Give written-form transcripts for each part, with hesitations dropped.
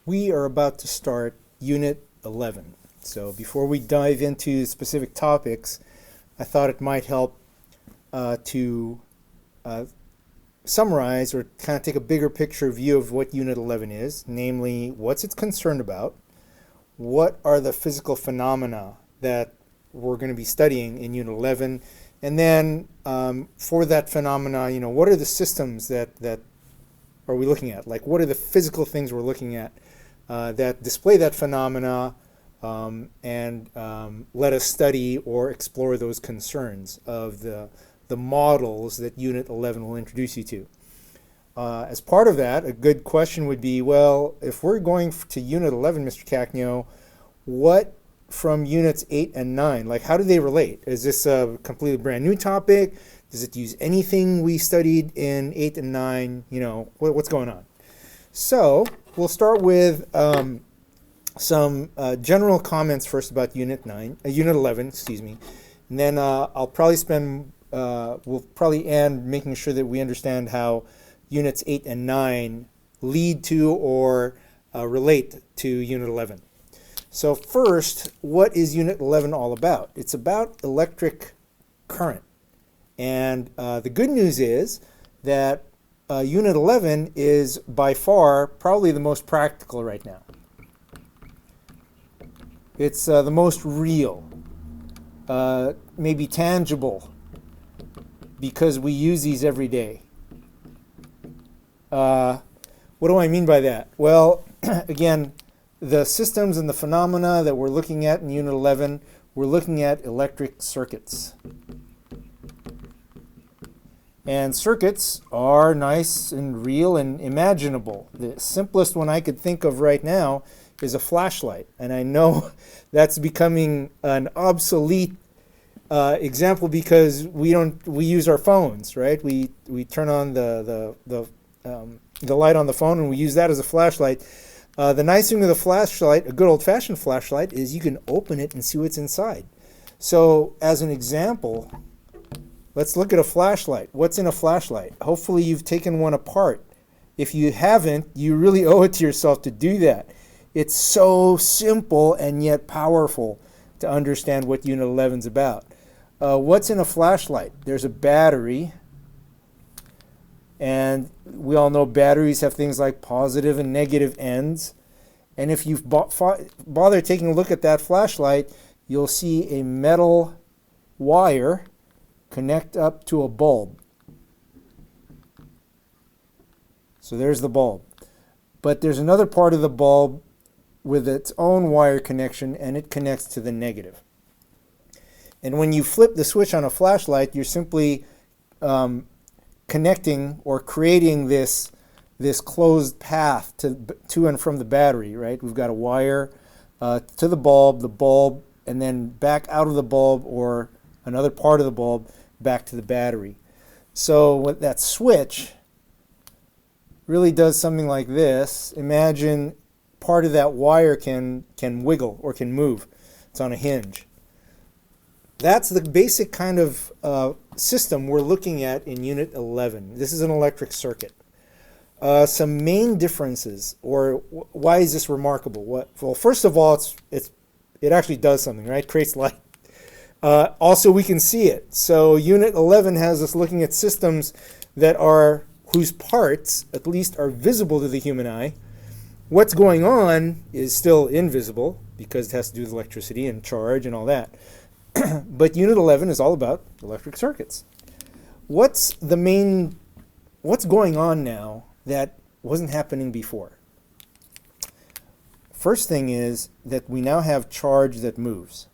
We are about to start Unit 11. So before we dive into specific topics, I thought it might help to uh, summarize or kind of take a bigger picture view of what Unit 11 is, namely, what's it concerned about, what are the physical phenomena that we're going to be studying in Unit 11, and then for that phenomena, what are the systems that are we looking at? Like, what are the physical things we're looking at that display that phenomena and let us study or explore those concerns of the models that Unit 11 will introduce you to. As part of that, a good question would be, well, if we're going to Unit 11, Mr. Cacnio, what from Units 8 and 9, like how do they relate? Is this a completely brand new topic? Does it use anything we studied in 8 and 9? What's going on? So we'll start with some general comments first about Unit 11, excuse me, and then we'll probably end making sure that we understand how Units 8 and 9 lead to or relate to Unit 11. So first, what is Unit 11 all about? It's about electric current. And the good news is that Unit 11 is by far probably the most practical right now. It's the most real, maybe tangible, because we use these every day. What do I mean by that? Well, again, the systems and the phenomena that we're looking at in Unit 11, we're looking at electric circuits. And circuits are nice and real and imaginable. The simplest one I could think of right now is a flashlight. And I know that's becoming an obsolete example because we use our phones, right? We turn on the light on the phone and we use that as a flashlight. The nice thing with a flashlight, a good old-fashioned flashlight, is you can open it and see what's inside. So as an example, let's look at a flashlight. What's in a flashlight? Hopefully you've taken one apart. If you haven't, you really owe it to yourself to do that. It's so simple and yet powerful to understand what Unit 11 is about. What's in a flashlight? There's a battery. And we all know batteries have things like positive and negative ends. And if you've bothered taking a look at that flashlight, you'll see a metal wire connect up to a bulb. So there's the bulb. But there's another part of the bulb with its own wire connection, and it connects to the negative. And when you flip the switch on a flashlight, you're simply connecting or creating this closed path to and from the battery, right? We've got a wire to the bulb, and then back out of the bulb or another part of the bulb back to the battery. So what that switch really does something like this. Imagine part of that wire can wiggle or can move. It's on a hinge. That's the basic kind of system we're looking at in Unit 11. This is an electric circuit. Some main differences, or why is this remarkable? Well, first of all, it actually does something, right? Creates light. Also, we can see it. So Unit 11 has us looking at systems whose parts, at least, are visible to the human eye. What's going on is still invisible because it has to do with electricity and charge and all that. But Unit 11 is all about electric circuits. What's going on now that wasn't happening before? First thing is that we now have charge that moves.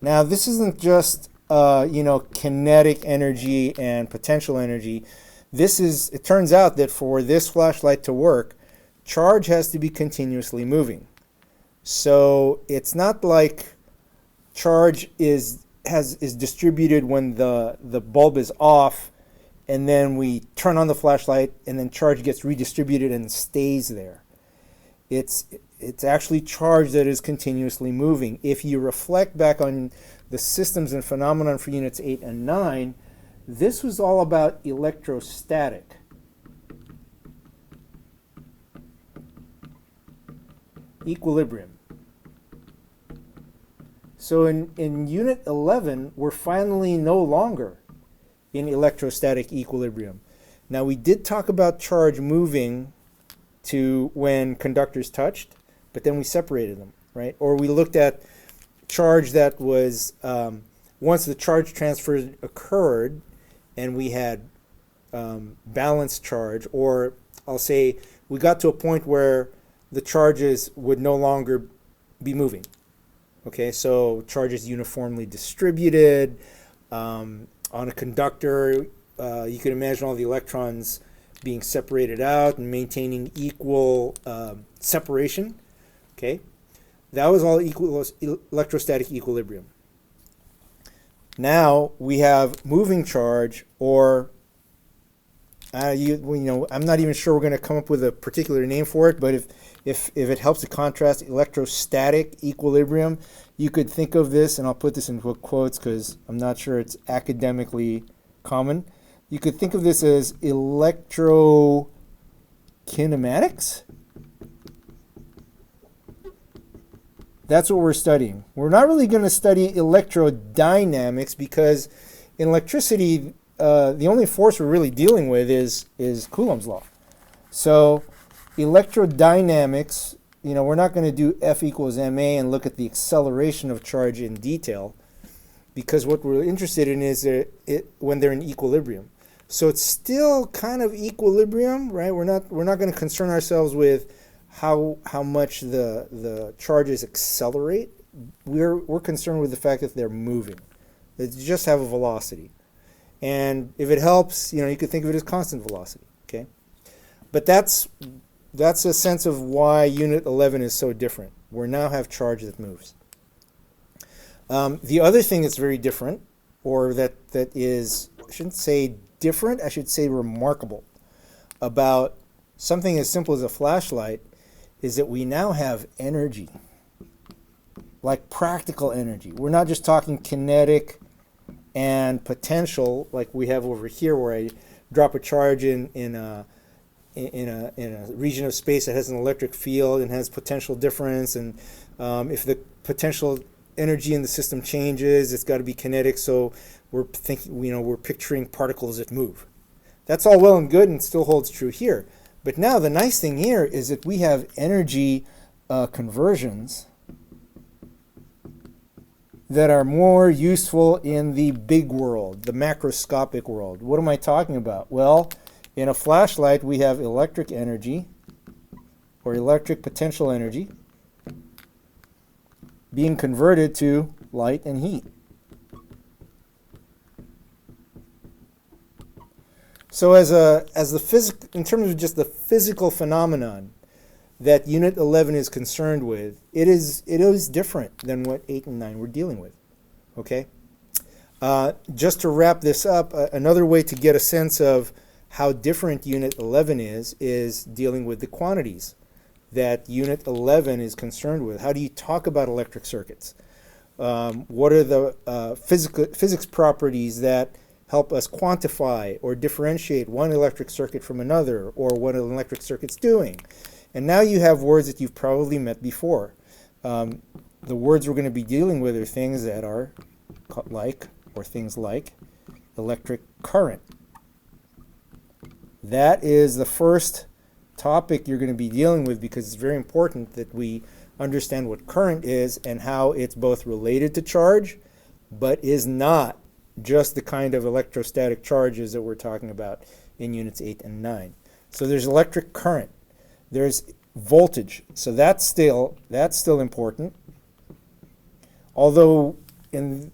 Now, this isn't just kinetic energy and potential energy. It turns out that for this flashlight to work, charge has to be continuously moving. So it's not like charge is distributed when the bulb is off, and then we turn on the flashlight, and then charge gets redistributed and stays there. It's actually charge that is continuously moving. If you reflect back on the systems and phenomenon for Units 8 and 9, this was all about electrostatic. equilibrium. So in unit 11, we're finally no longer in electrostatic equilibrium. Now, we did talk about charge moving to when conductors touched, but then we separated them, right? Or we looked at charge that was, once the charge transfer occurred and we had balanced charge, or I'll say we got to a point where the charges would no longer be moving. Okay, so charges uniformly distributed. On a conductor, you can imagine all the electrons being separated out and maintaining equal separation. Okay, that was all electrostatic equilibrium. Now we have moving charge, or I'm not even sure we're going to come up with a particular name for it, but if it helps to contrast electrostatic equilibrium, you could think of this, and I'll put this in quotes because I'm not sure it's academically common. You could think of this as electrokinematics. That's what we're studying. We're not really going to study electrodynamics because in electricity, the only force we're really dealing with is Coulomb's law. So electrodynamics, we're not going to do F equals ma and look at the acceleration of charge in detail, because what we're interested in is when they're in equilibrium. So it's still kind of equilibrium, right? We're not going to concern ourselves with how much the charges accelerate. We're concerned with the fact that they're moving. They just have a velocity. And if it helps, you could think of it as constant velocity, okay? But that's a sense of why Unit 11 is so different. We now have charge that moves. The other thing that's very different, or that is, I shouldn't say different, I should say remarkable, about something as simple as a flashlight, is that we now have energy, like practical energy. We're not just talking kinetic and potential like we have over here, where I drop a charge in a region of space that has an electric field and has potential difference, and if the potential energy in the system changes, it's got to be kinetic. So we're picturing particles that move. That's all well and good and still holds true here. But now the nice thing here is that we have energy conversions that are more useful in the big world, the macroscopic world. What am I talking about? Well, in a flashlight, we have electric energy, or electric potential energy, being converted to light and heat. So in terms of just the physical phenomenon that Unit 11 is concerned with, it is different than what 8 and 9 were dealing with. Okay? Just to wrap this up, another way to get a sense of how different Unit 11 is dealing with the quantities that Unit 11 is concerned with. How do you talk about electric circuits? What are the physics properties that help us quantify or differentiate one electric circuit from another, or what an electric circuit's doing? And now you have words that you've probably met before. The words we're going to be dealing with are things that are things like electric current. That is the first topic you're going to be dealing with, because it's very important that we understand what current is and how it's both related to charge, but is not just the kind of electrostatic charges that we're talking about in Units 8 and 9. So there's electric current. There's voltage. So that's still important. Although when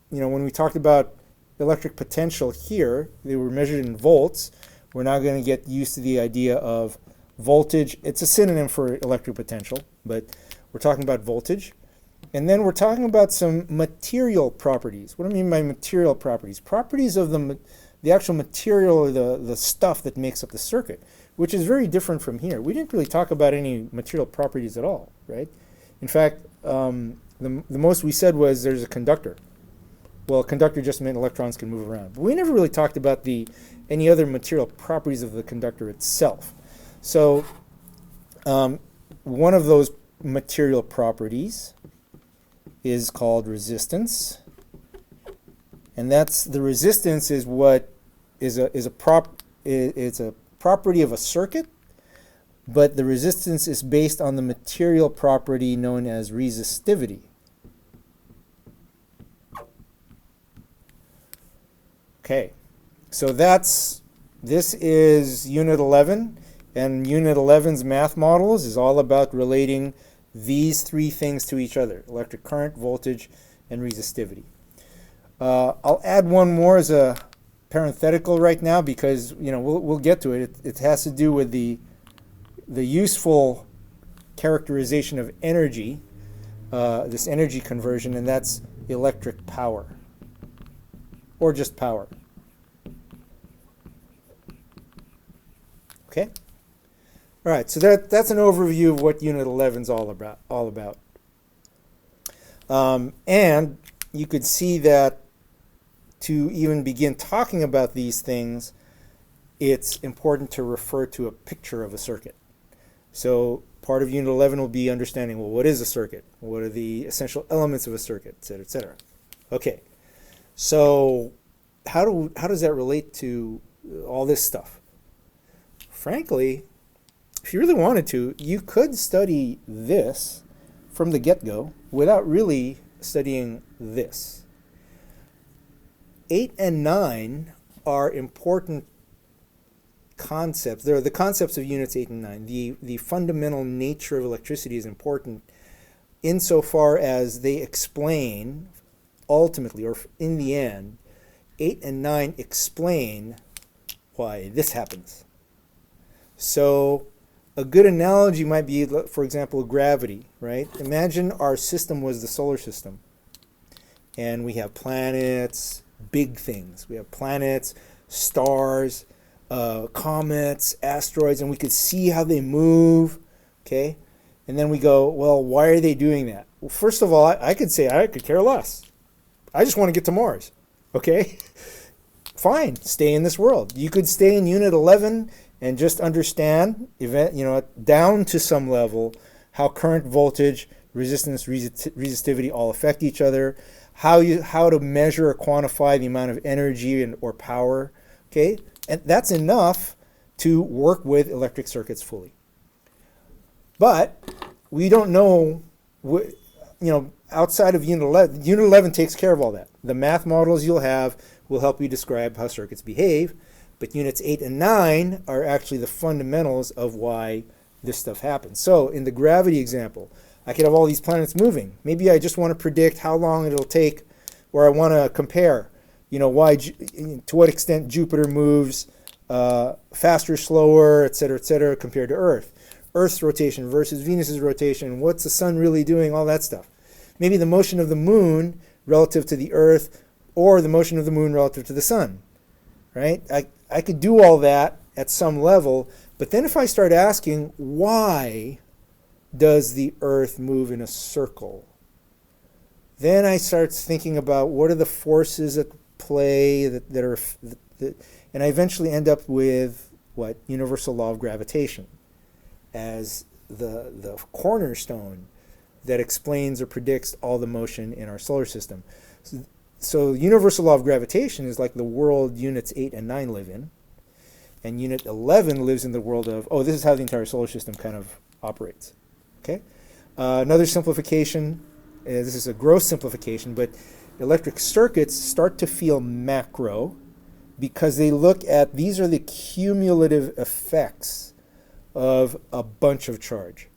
we talked about electric potential here, they were measured in volts. We're now going to get used to the idea of voltage. It's a synonym for electric potential, but we're talking about voltage. And then we're talking about some material properties. What do I mean by material properties? Properties of the actual material, or the stuff that makes up the circuit, which is very different from here. We didn't really talk about any material properties at all, right? In fact, the most we said was there's a conductor. Well, a conductor just meant electrons can move around. But we never really talked about any other material properties of the conductor itself. So one of those material properties is called resistance. And that's the resistance is what is a property of a circuit, but the resistance is based on the material property known as resistivity. Okay, so this is Unit 11, and Unit 11's math models is all about relating these three things to each other: electric current, voltage, and resistivity. I'll add one more as a parenthetical right now because we'll get to it. It has to do with the useful characterization of energy, this energy conversion, and that's electric power, or just power. Okay. All right. So that's an overview of what Unit 11 is all about. And you could see that to even begin talking about these things, it's important to refer to a picture of a circuit. So part of Unit 11 will be understanding, well, what is a circuit? What are the essential elements of a circuit, et cetera, et cetera. Okay, so how does that relate to all this stuff? Frankly, if you really wanted to, you could study this from the get-go without really studying this. 8 and 9 are important concepts. They're the concepts of Units 8 and 9. The fundamental nature of electricity is important insofar as they explain, ultimately, or in the end, 8 and 9 explain why this happens. So a good analogy might be, for example, gravity, right? Imagine our system was the solar system, and we have planets, big things. We have planets, stars, comets, asteroids, and we could see how they move, okay? And then we go, well, why are they doing that? Well, first of all, I could say I could care less. I just want to get to Mars, okay? Fine, stay in this world. You could stay in Unit 11 and just understand, down to some level, how current, voltage, resistance, resistivity all affect each other, how to measure or quantify the amount of energy or power, okay? And that's enough to work with electric circuits fully. But we don't know, outside of Unit 11. Unit 11 takes care of all that. The math models you'll have will help you describe how circuits behave, but Units 8 and 9 are actually the fundamentals of why this stuff happens. So in the gravity example, I could have all these planets moving. Maybe I just want to predict how long it'll take, or I want to compare, to what extent Jupiter moves faster, slower, et cetera, compared to Earth. Earth's rotation versus Venus's rotation. What's the sun really doing? All that stuff. Maybe the motion of the moon relative to the Earth, or the motion of the moon relative to the sun, right? I could do all that at some level, but then if I start asking, why does the Earth move in a circle? Then I start thinking about what are the forces at play and I eventually end up with what? Universal law of gravitation as the cornerstone that explains or predicts all the motion in our solar system. So universal law of gravitation is like the world Units 8 and 9 live in, and Unit 11 lives in the world of, this is how the entire solar system kind of operates. Okay, another simplification, this is a gross simplification, but electric circuits start to feel macro because they look at, these are the cumulative effects of a bunch of charge.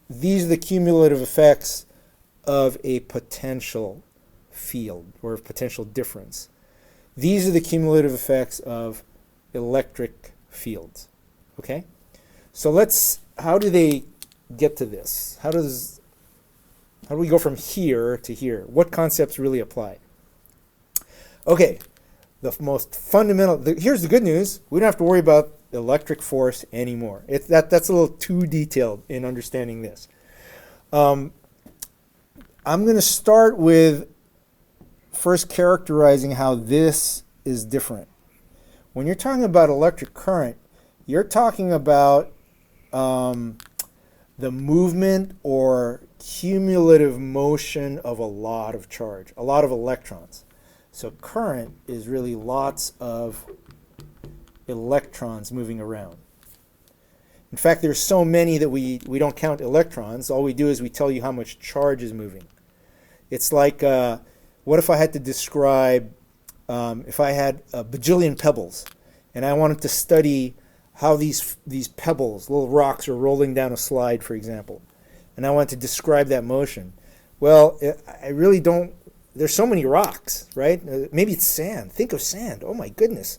These are the cumulative effects of a potential field or a potential difference. These are the cumulative effects of electric fields. Okay, so how do they get to this? How do we go from here to here? What concepts really apply? Okay, the most fundamental, here's the good news. We don't have to worry about electric force anymore. That's a little too detailed in understanding this. I'm going to start with first characterizing how this is different. When you're talking about electric current, you're talking about the movement or cumulative motion of a lot of charge, a lot of electrons. So current is really lots of electrons moving around. In fact, there's so many that we don't count electrons. All we do is we tell you how much charge is moving. It's like, what if I had to describe, if I had a bajillion pebbles, and I wanted to study how these pebbles, little rocks, are rolling down a slide, for example, and I wanted to describe that motion. Well, I really don't. There's so many rocks, right? Maybe it's sand. Think of sand. Oh my goodness.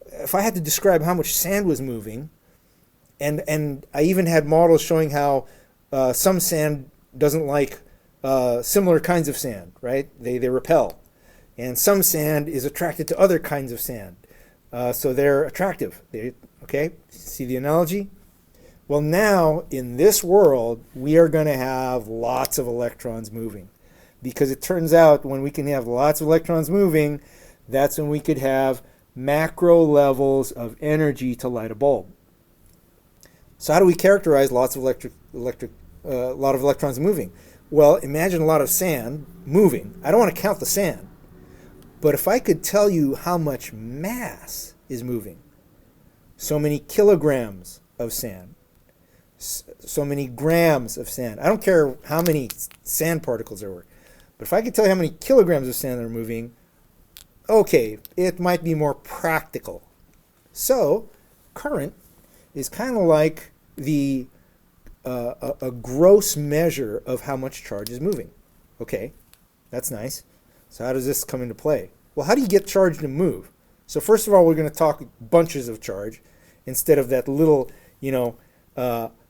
If I had to describe how much sand was moving, and I even had models showing how some sand doesn't like similar kinds of sand, right? They repel. And some sand is attracted to other kinds of sand. So they're attractive. Okay? See the analogy? Well, now, in this world, we are going to have lots of electrons moving. Because it turns out when we can have lots of electrons moving, that's when we could have macro levels of energy to light a bulb. So how do we characterize lots of lot of electrons moving? Well, imagine a lot of sand moving. I don't want to count the sand. But if I could tell you how much mass is moving, so many kilograms of sand, so many grams of sand. I don't care how many sand particles there were. But if I could tell you how many kilograms of sand are moving, okay, it might be more practical. So current is kind of like the a gross measure of how much charge is moving. Okay, that's nice. So how does this come into play? Well, how do you get charge to move? So first of all, we're going to talk bunches of charge instead of that little,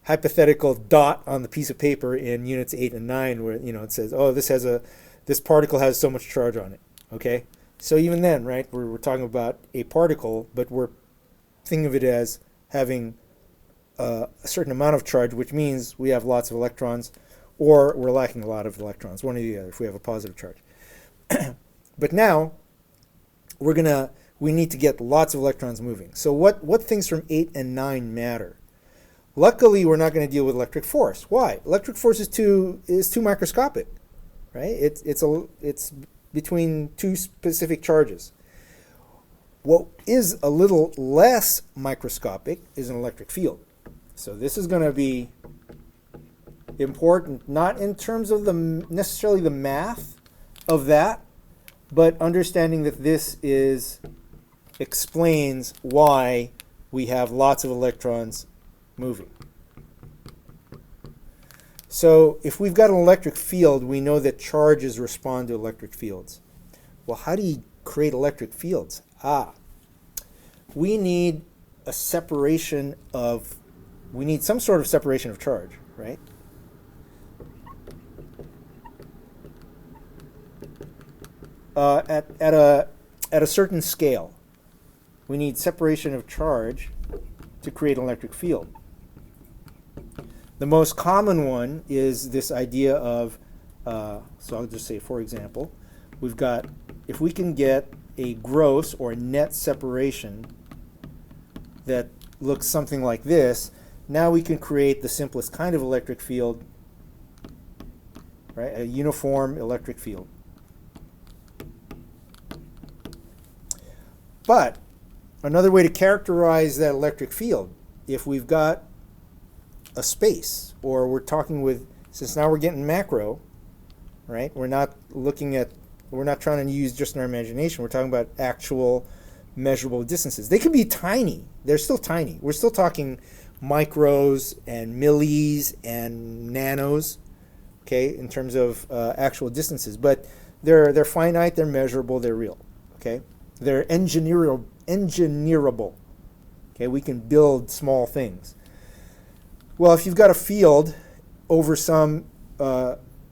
hypothetical dot on the piece of paper in units 8 and 9 where, it says, oh, this particle has so much charge on it. Okay? So even then, right, we're talking about a particle, but we're thinking of it as having a certain amount of charge, which means we have lots of electrons, or we're lacking a lot of electrons, one or the other, if we have a positive charge. But now, we need to get lots of electrons moving. So what things from 8 and 9 matter? Luckily, we're not going to deal with electric force. Why? Electric force is too microscopic, right? It's between two specific charges. What is a little less microscopic is an electric field. So this is going to be important, not in terms of necessarily the math of that, but understanding that this explains why we have lots of electrons moving. So if we've got an electric field, we know that charges respond to electric fields. Well, how do you create electric fields? We need some sort of separation of charge, right? At a certain scale, we need separation of charge to create an electric field. The most common one is this idea of, so I'll just say, for example, if we can get a gross or net separation that looks something like this, now we can create the simplest kind of electric field, right? A uniform electric field. But another way to characterize that electric field, if we've got a space, or we're talking since now we're getting macro, right? We're not trying to use just our imagination. We're talking about actual measurable distances. They can be tiny. They're still tiny. We're still talking micros and millis and nanos, okay, in terms of actual distances. But they're finite, they're measurable, they're real, okay? They're engineerable. Okay, we can build small things. Well, if you've got a field over some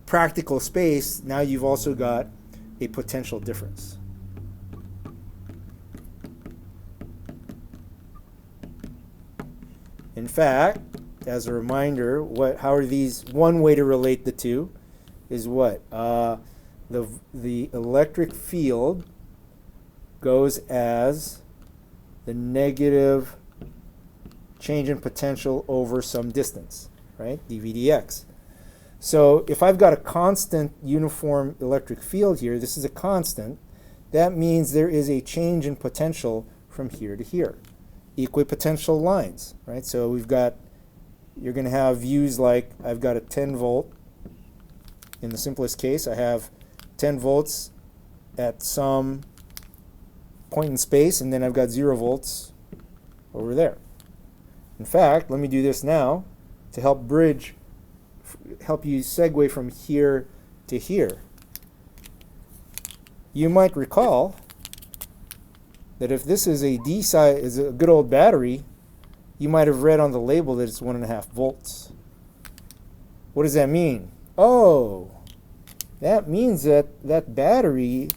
practical space, now you've also got a potential difference. In fact, as a reminder, how are these? One way to relate the two is what? The electric field goes as the negative change in potential over some distance. right? dV dx. So if I've got a constant uniform electric field here, this is a constant, that means there is a change in potential from here to here. Equipotential lines, right? So we've got, you're going to have views like I've got a 10 volt. In the simplest case, I have 10 volts at some point in space, and then I've got 0 volts over there. In fact, let me do this now to help you segue from here to here. You might recall that if this is a is a good old battery, you might have read on the label that it's 1.5 volts. What does that mean? Oh, that means that that battery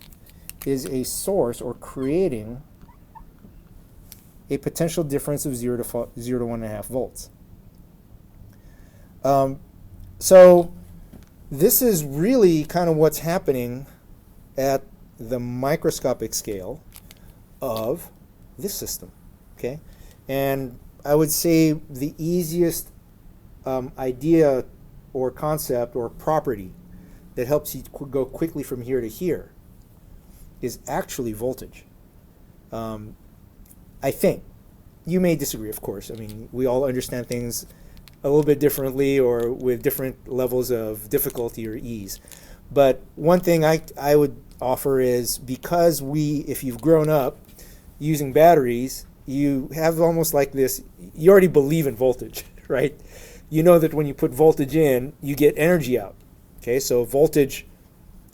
is a source or creating a potential difference of 0 to 1.5 volts. So this is really kind of what's happening at the microscopic scale of this system, okay? And I would say the easiest idea or concept or property that helps you go quickly from here to here is actually voltage. I think. You may disagree, of course. I mean, we all understand things a little bit differently or with different levels of difficulty or ease. But one thing I would offer is, because if you've grown up using batteries, you have almost like this, you already believe in voltage, right? You know that when you put voltage in, you get energy out. Okay, so voltage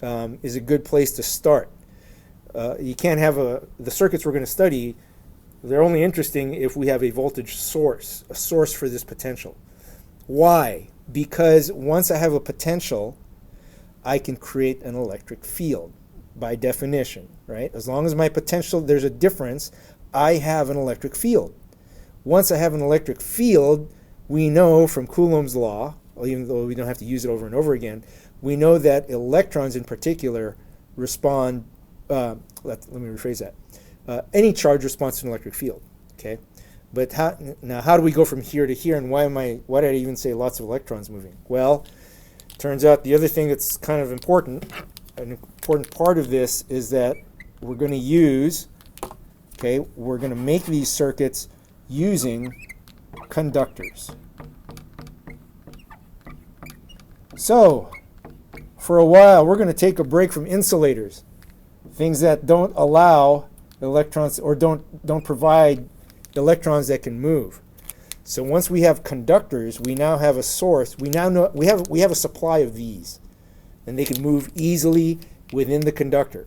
is a good place to start. You can't have the circuits we're going to study, they're only interesting if we have a voltage source, a source for this potential. Why? Because once I have a potential, I can create an electric field by definition, right? As long as my potential, there's a difference, I have an electric field. Once I have an electric field, we know from Coulomb's law, even though we don't have to use it over and over again, we know that electrons in particular respond, let me rephrase that. Any charge responds to an electric field, okay? But how do we go from here to here, and why did I even say lots of electrons moving? Well, turns out the other thing that's kind of important, an important part of this is that we're going to use, okay, we're going to make these circuits using conductors. So, for a while, we're going to take a break from insulators, things that don't allow electrons or don't provide electrons that can move. So once we have conductors, we now have a source. We now know we have a supply of these, and they can move easily within the conductor.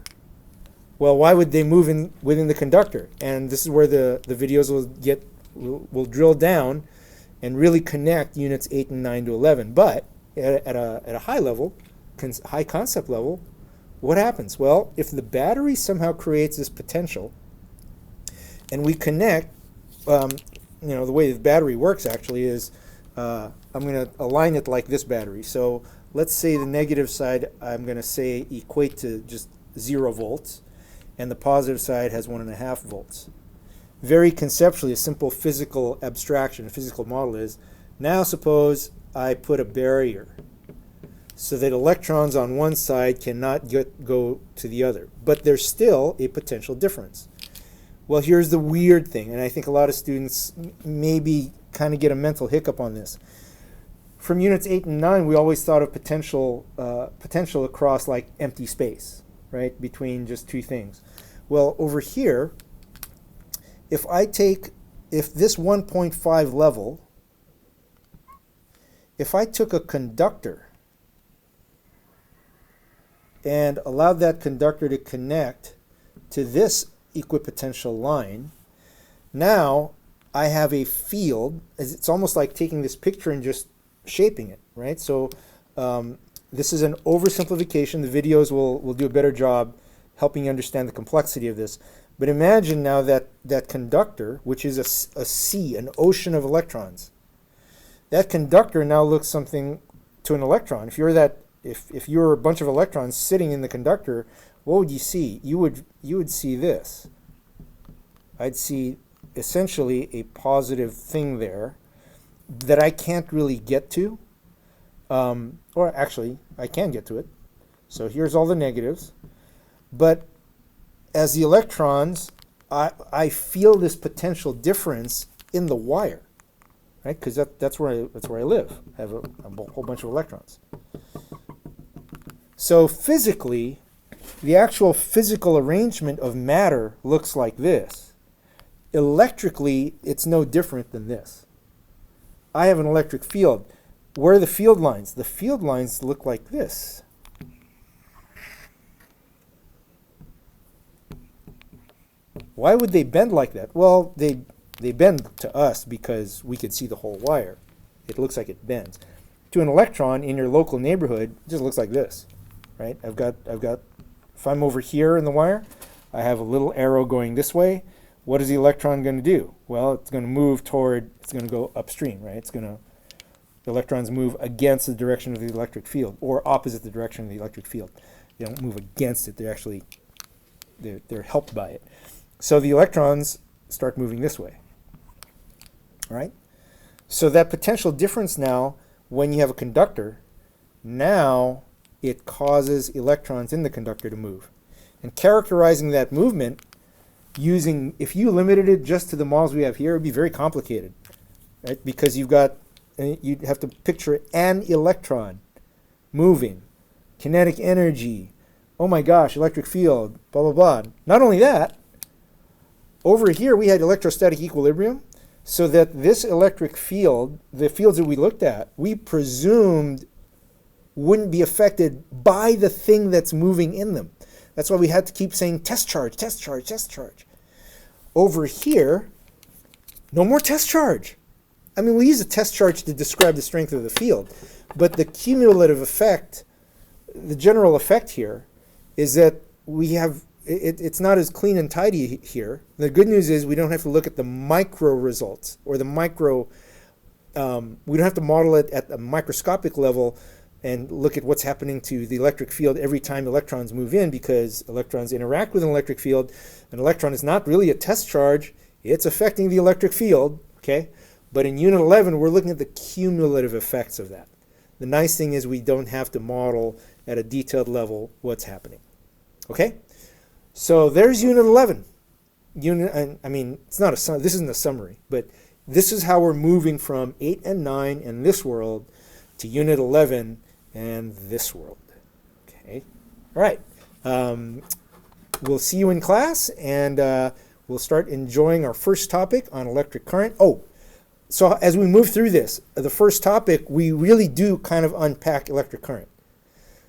Well, why would they move within the conductor? And this is where the videos will drill down and really connect units 8 and 9 to 11. But at a high level, high concept level, what happens? Well, if the battery somehow creates this potential, and we connect, the way the battery works actually is, I'm going to align it like this battery. So let's say the negative side, I'm going to say equate to just 0 volts, and the positive side has 1.5 volts. Very conceptually, a simple physical abstraction, a physical model is, now suppose I put a barrier so that electrons on one side cannot go to the other, but there's still a potential difference. Well, here's the weird thing, and I think a lot of students maybe kind of get a mental hiccup on this. From units 8 and 9, we always thought of potential across like empty space, right, between just two things. Well, over here, if this 1.5 level, if I took a conductor and allowed that conductor to connect to this equipotential line, now I have a field. It's almost like taking this picture and just shaping it, right? So this is an oversimplification. The videos will do a better job helping you understand the complexity of this. But imagine now that conductor, which is a sea, an ocean of electrons. That conductor now looks something to an electron. If you're a bunch of electrons sitting in the conductor, what would you see? You would see this. I'd see essentially a positive thing there, that I can't really get to, or actually I can get to it. So here's all the negatives, but as the electrons, I feel this potential difference in the wire, right? Because that's where I live. I have a whole bunch of electrons. So physically, the actual physical arrangement of matter looks like this. Electrically, it's no different than this. I have an electric field. Where are the field lines? The field lines look like this. Why would they bend like that? Well, they bend to us because we could see the whole wire. It looks like it bends. To an electron in your local neighborhood, it just looks like this, right? I've got. If I'm over here in the wire, I have a little arrow going this way. What is the electron going to do? Well, it's going to move toward. It's going to go upstream, right? The electrons move against the direction of the electric field, or opposite the direction of the electric field. They don't move against it. They're helped by it. So the electrons start moving this way. All right? So that potential difference now, when you have a conductor, now it causes electrons in the conductor to move. And characterizing that movement if you limited it just to the models we have here, it would be very complicated, right? Because you'd have to picture an electron moving, kinetic energy, oh my gosh, electric field, blah, blah, blah. Not only that, over here we had electrostatic equilibrium, so that this electric field, the fields that we looked at, we presumed wouldn't be affected by the thing that's moving in them. That's why we had to keep saying test charge, test charge, test charge. Over here, no more test charge. I mean, we use a test charge to describe the strength of the field, but the cumulative effect, the general effect here, is that we have it's not as clean and tidy here. The good news is we don't have to look at the micro results or the micro. We don't have to model it at a microscopic level and look at what's happening to the electric field every time electrons move in, because electrons interact with an electric field. An electron is not really a test charge. It's affecting the electric field, okay? But in Unit 11, we're looking at the cumulative effects of that. The nice thing is we don't have to model at a detailed level what's happening, okay? So there's Unit 11. It's not this isn't a summary, but this is how we're moving from 8 and 9 in this world to Unit 11 and this world. Okay, all right. We'll see you in class, and we'll start enjoying our first topic on electric current. Oh, so as we move through this, the first topic, we really do kind of unpack electric current.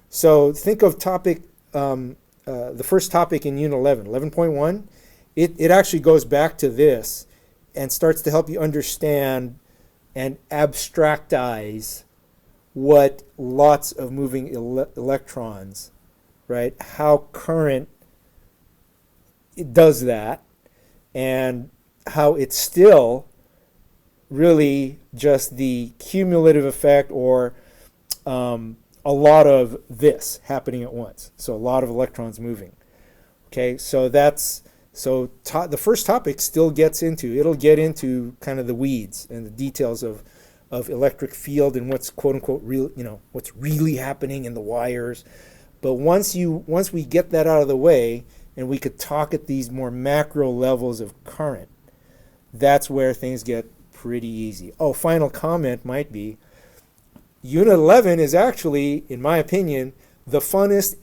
So think of the first topic in Unit 11, 11.1, it actually goes back to this and starts to help you understand and abstractize what lots of moving electrons, right? How current it does that, and how it's still really just the cumulative effect, or a lot of this happening at once. So a lot of electrons moving. Okay, so the first topic still it'll get into kind of the weeds and the details of electric field and what's quote unquote real, what's really happening in the wires. But once we get that out of the way and we could talk at these more macro levels of current, that's where things get pretty easy. Oh, final comment might be, Unit 11 is actually, in my opinion, the funnest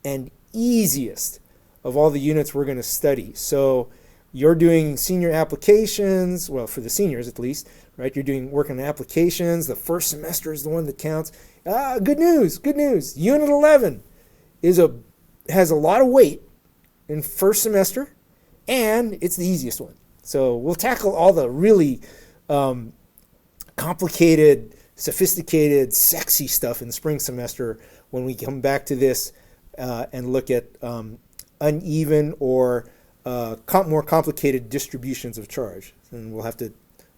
and easiest of all the units we're going to study. So you're doing senior applications, well, for the seniors at least, right? You're doing work on applications. The first semester is the one that counts. Good news. Unit 11 has a lot of weight in first semester, and it's the easiest one. So we'll tackle all the really complicated, sophisticated, sexy stuff in the spring semester when we come back to this and look at uneven or more complicated distributions of charge. And we'll have to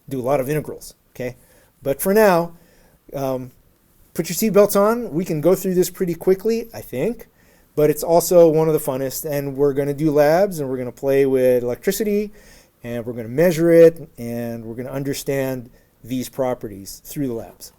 do a lot of integrals, okay? But for now, put your seatbelts on. We can go through this pretty quickly, I think, but it's also one of the funnest, and we're going to do labs, and we're going to play with electricity, and we're going to measure it, and we're going to understand these properties through the labs.